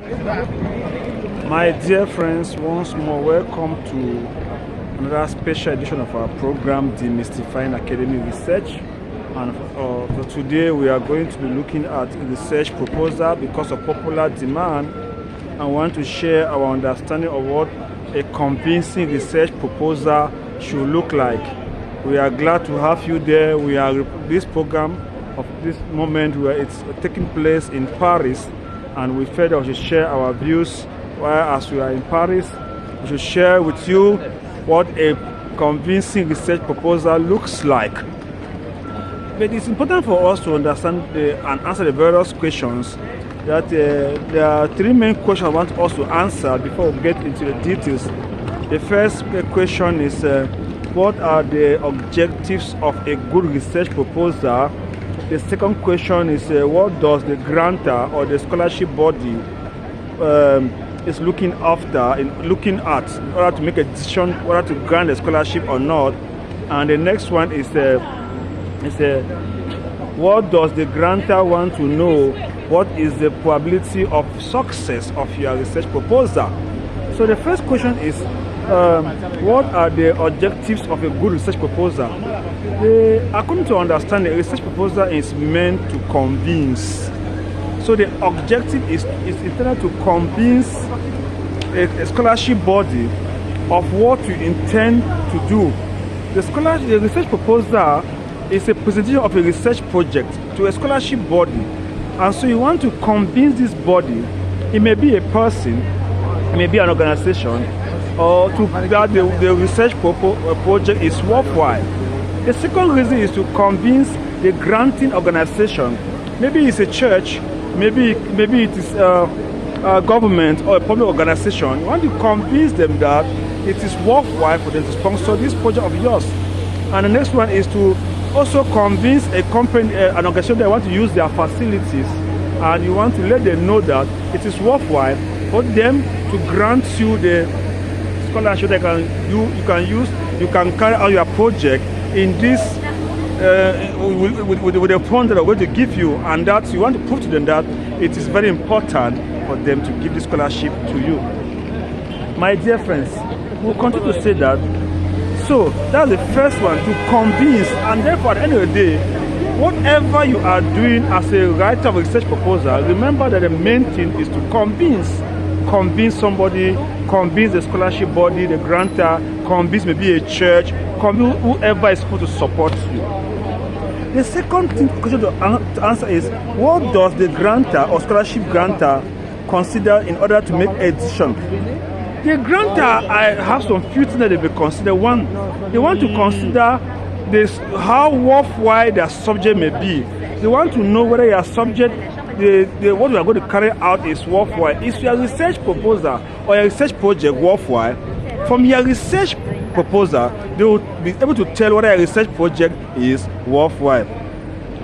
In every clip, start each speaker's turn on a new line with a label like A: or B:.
A: My dear friends, once more, welcome to another special edition of our program, Demystifying Academic Research. And for today, we are going to be looking at a research proposal because of popular demand, and want to share our understanding of what a convincing research proposal should look like. We are glad to have you there. This program of this moment where it's taking place in Paris, and we felt that we should share our views while as we are in Paris. We should share with you what a convincing research proposal looks like. But it's important for us to understand and answer the various questions. That there are three main questions I want us to answer before we get into the details. The first question is what are the objectives of a good research proposal? The second question is what does the grantor or the scholarship body is looking at in order to make a decision whether to grant a scholarship or not? And the next one is what does the grantor want to know? What is the probability of success of your research proposal? So the first question is what are the objectives of a good research proposal? According to understanding, a research proposal is meant to convince. So the objective is intended to convince a scholarship body of what you intend to do. The research proposal is a presentation of a research project to a scholarship body, and so you want to convince this body. It may be a person, it may be an organization, or that the research project is worthwhile. The second reason is to convince the granting organization. Maybe it's a church, maybe it is a government or a public organization. You want to convince them that it is worthwhile for them to sponsor this project of yours. And the next one is to also convince a company, an organization that want to use their facilities, and you want to let them know that it is worthwhile for them to grant you the scholarship that you can carry out your project in this with the fund that I'm going to give you, and that you want to prove to them that it is very important for them to give the scholarship to you. My dear friends, we'll continue to say that. So that's the first one, to convince, and therefore at the end of the day, whatever you are doing as a writer of a research proposal, remember that the main thing is to convince somebody, convince the scholarship body, the grantor, convince maybe a church, convince whoever is supposed to support you. The second question to answer is, what does the grantor or scholarship grantor consider in order to make a decision? The grantor, I have some few things that they will consider. One, they want to consider how worthwhile their subject may be. They want to know whether your subject, what we are going to carry out is worthwhile. Is your research proposal or your research project worthwhile? From your research proposal, they will be able to tell whether your research project is worthwhile.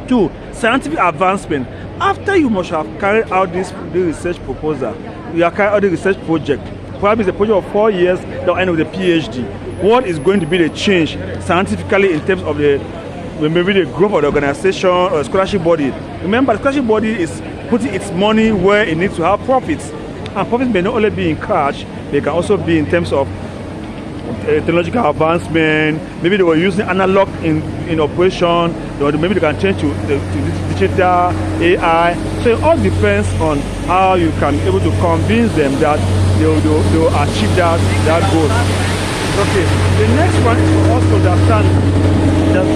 A: Two, scientific advancement. After you must have carried out the research proposal, you have carried out the research project. Probably it's a project of 4 years that will end with a PhD. What is going to be the change scientifically in terms of maybe the growth of the organization or the scholarship body? Remember, the scholarship body is putting its money where it needs to have profits. And profits may not only be in cash, they can also be in terms of technological advancement. Maybe they were using analog in operation, or maybe they can change to digital AI. So it all depends on how you can be able to convince them that they will achieve that goal. Okay, the next one is for us to understand that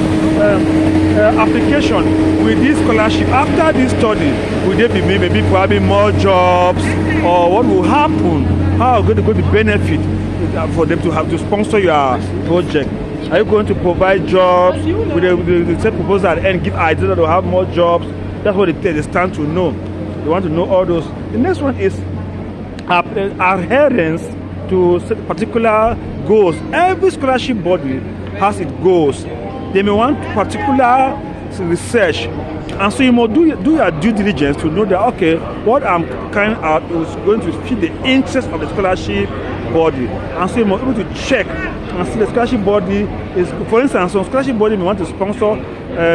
A: application with this scholarship. After this study, will there be maybe probably more jobs, or what will happen? How are you going to benefit for them to have to sponsor your project? Are you going to provide jobs? With the research proposal at the end give ideas that will have more jobs? That's what they stand to know. They want to know all those. The next one is adherence to particular goals. Every scholarship body has its goals. They may want particular research, and so you must do your due diligence to know that, okay, what I'm carrying out is going to fit the interest of the scholarship body, and so you must be able to check and see the scholarship body is, for instance, some scholarship body may want to sponsor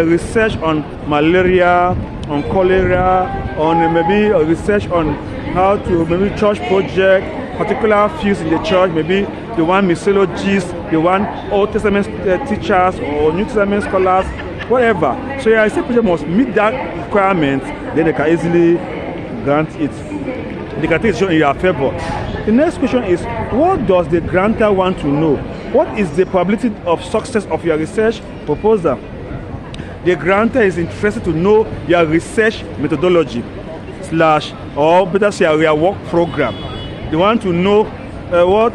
A: research on malaria, on cholera, on maybe research on how to maybe church project, particular fields in the church, maybe they want missiologists, they want Old Testament teachers or New Testament scholars, whatever. So your research project must meet that requirement, then they can easily grant it. They can take it in your favor. The next question is, what does the grantor want to know? What is the probability of success of your research proposal? The grantor is interested to know your research methodology or better say your work program. They want to know what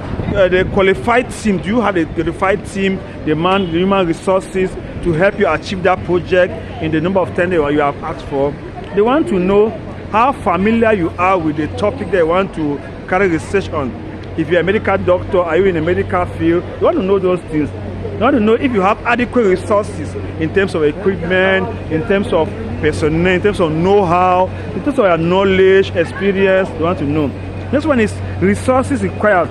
A: the qualified team. Do you have a qualified team, the human resources to help you achieve that project in the number of time that you have asked for? They want to know how familiar you are with the topic they want to carry research on. If you're a medical doctor, are you in a medical field? You want to know those things. You want to know if you have adequate resources in terms of equipment, in terms of personnel, in terms of know-how, in terms of your knowledge, experience. You want to know. Next one is resources required.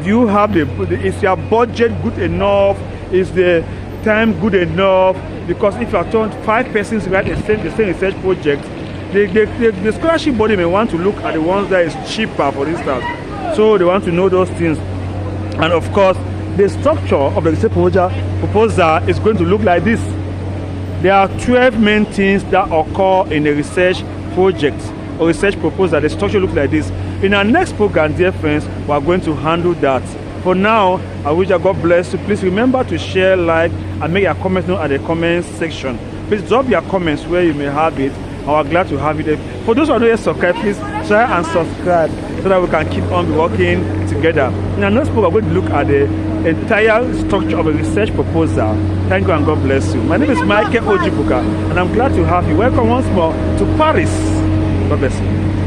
A: Do you have is your budget good enough? Is the time good enough? Because if you are told 5 persons write the same research project, the scholarship body may want to look at the ones that is cheaper, for instance. So they want to know those things. And of course, the structure of the research proposal is going to look like this. There are 12 main things that occur in a research project or research proposal. The structure looks like this. In our next program, dear friends, we are going to handle that. For now, I wish that God bless you. Please remember to share, like, and make your comments known at the comment section. Please drop your comments where you may have it. I'm glad to have you there. For those who are not yet subscribed, please share and subscribe so that we can keep on working together. In our next program, we're going to look at the entire structure of a research proposal. Thank you and God bless you. My name is Michael Ojibuka and I'm glad to have you. Welcome once more to Paris. God bless you.